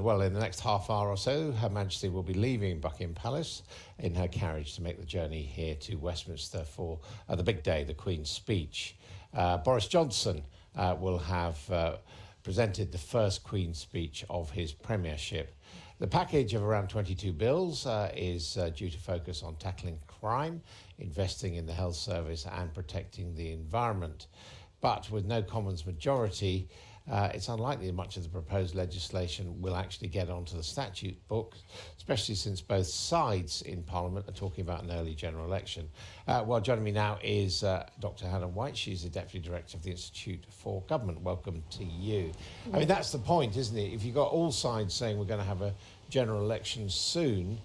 well, in the next half hour or so, Her Majesty will be leaving Buckingham Palace in her carriage to make the journey here to Westminster for the big day, the Queen's speech. Boris Johnson will have presented the first Queen's speech of his premiership. The package of around 22 bills is due to focus on tackling crime, investing in the health service and protecting the environment. But with no Commons majority, it's unlikely that much of the proposed legislation will actually get onto the statute book, especially since both sides in Parliament are talking about an early general election. Well, joining me now is Dr. Adam Boulton. She's the Deputy Director of the Institute for Government. Welcome to you. I mean, that's the point, isn't it? If you've got all sides saying we're going to have a general election soon,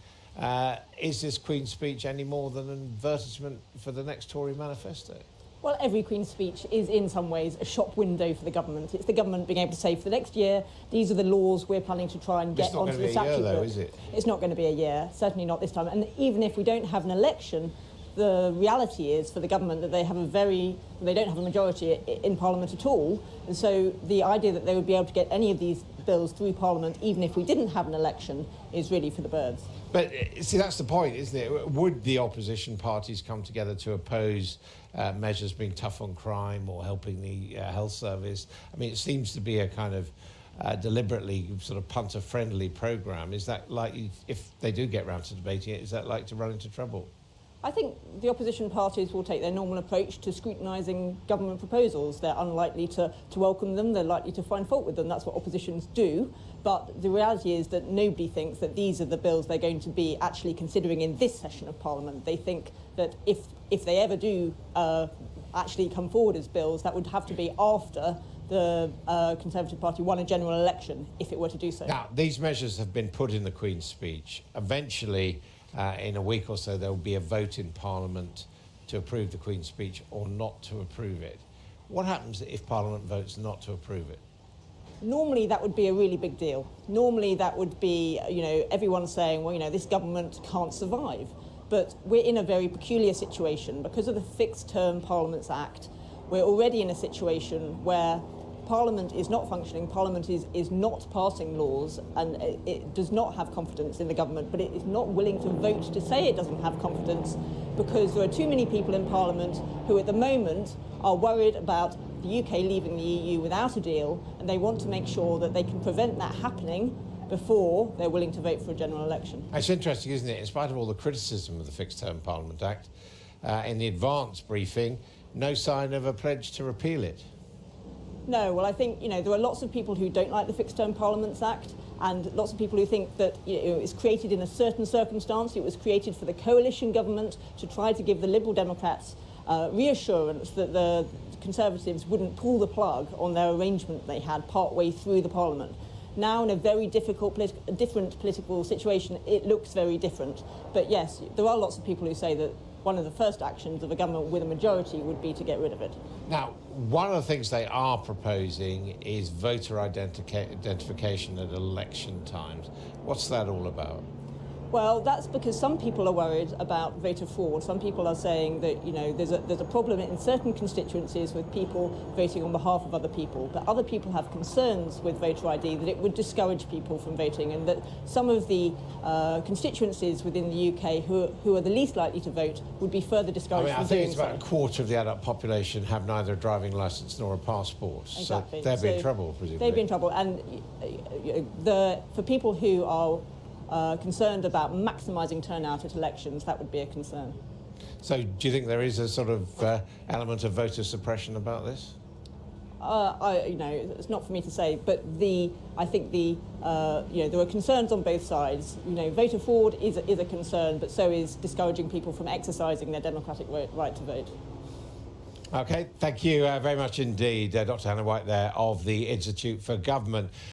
is this Queen's speech any more than an advertisement for the next Tory manifesto? Well, every Queen's speech is in some ways a shop window for the government. It's the government being able to say, for the next year, these are the laws we're planning to try and get onto the statute book. It's not going to be a year, though, is it? It's not going to be a year, certainly not this time. And even if we don't have an election, the reality is for the government that they don't have a majority in Parliament at all. And so the idea that they would be able to get any of these bills through Parliament, even if we didn't have an election, is really for the birds. But see, that's the point, isn't it? Would the opposition parties come together to oppose measures being tough on crime or helping the health service? I mean, it seems to be a kind of deliberately sort of punter-friendly programme. Is that likely, if they do get round to debating it, is that likely to run into trouble? I think the opposition parties will take their normal approach to scrutinising government proposals. They're unlikely to welcome them, they're likely to find fault with them. That's what oppositions do. But the reality is that nobody thinks that these are the bills they're going to be actually considering in this session of Parliament. They think that if they ever do actually come forward as bills, that would have to be after the Conservative Party won a general election, if it were to do so. Now, these measures have been put in the Queen's speech. Eventually, in a week or so, there will be a vote in Parliament to approve the Queen's speech or not to approve it. What happens if Parliament votes not to approve it? Normally that would be a really big deal. Normally that would be, everyone saying, well, this government can't survive. But we're in a very peculiar situation. Because of the Fixed Term Parliaments Act, we're already in a situation where Parliament is not functioning, Parliament is not passing laws, and it does not have confidence in the government, but it is not willing to vote to say it doesn't have confidence because there are too many people in Parliament who at the moment are worried about the UK leaving the EU without a deal, and they want to make sure that they can prevent that happening before they're willing to vote for a general election. It's interesting, isn't it? In spite of all the criticism of the Fixed Term Parliament Act, in the advance briefing, no sign of a pledge to repeal it. No, well, I think, there are lots of people who don't like the Fixed Term Parliaments Act and lots of people who think that it's created in a certain circumstance. It was created for the coalition government to try to give the Liberal Democrats reassurance that the Conservatives wouldn't pull the plug on their arrangement they had partway through the Parliament. Now, in a very difficult, different political situation, it looks very different. But yes, there are lots of people who say that one of the first actions of a government with a majority would be to get rid of it. Now, one of the things they are proposing is voter identification at election times. What's that all about? Well, that's because some people are worried about voter fraud. Some people are saying that, there's a problem in certain constituencies with people voting on behalf of other people. But other people have concerns with voter ID that it would discourage people from voting, and that some of the constituencies within the UK who are the least likely to vote would be further discouraged from doing so. I think it's about a quarter of the adult population have neither a driving licence nor a passport. Exactly. So they'd be in trouble, presumably. They'd be in trouble. And for people who are concerned about maximising turnout at elections, that would be a concern. So do you think there is a sort of element of voter suppression about this? It's not for me to say, but I think there are concerns on both sides. Voter fraud is a concern, but so is discouraging people from exercising their democratic right to vote. Okay, thank you very much indeed, Dr. Hannah White there of the Institute for Government.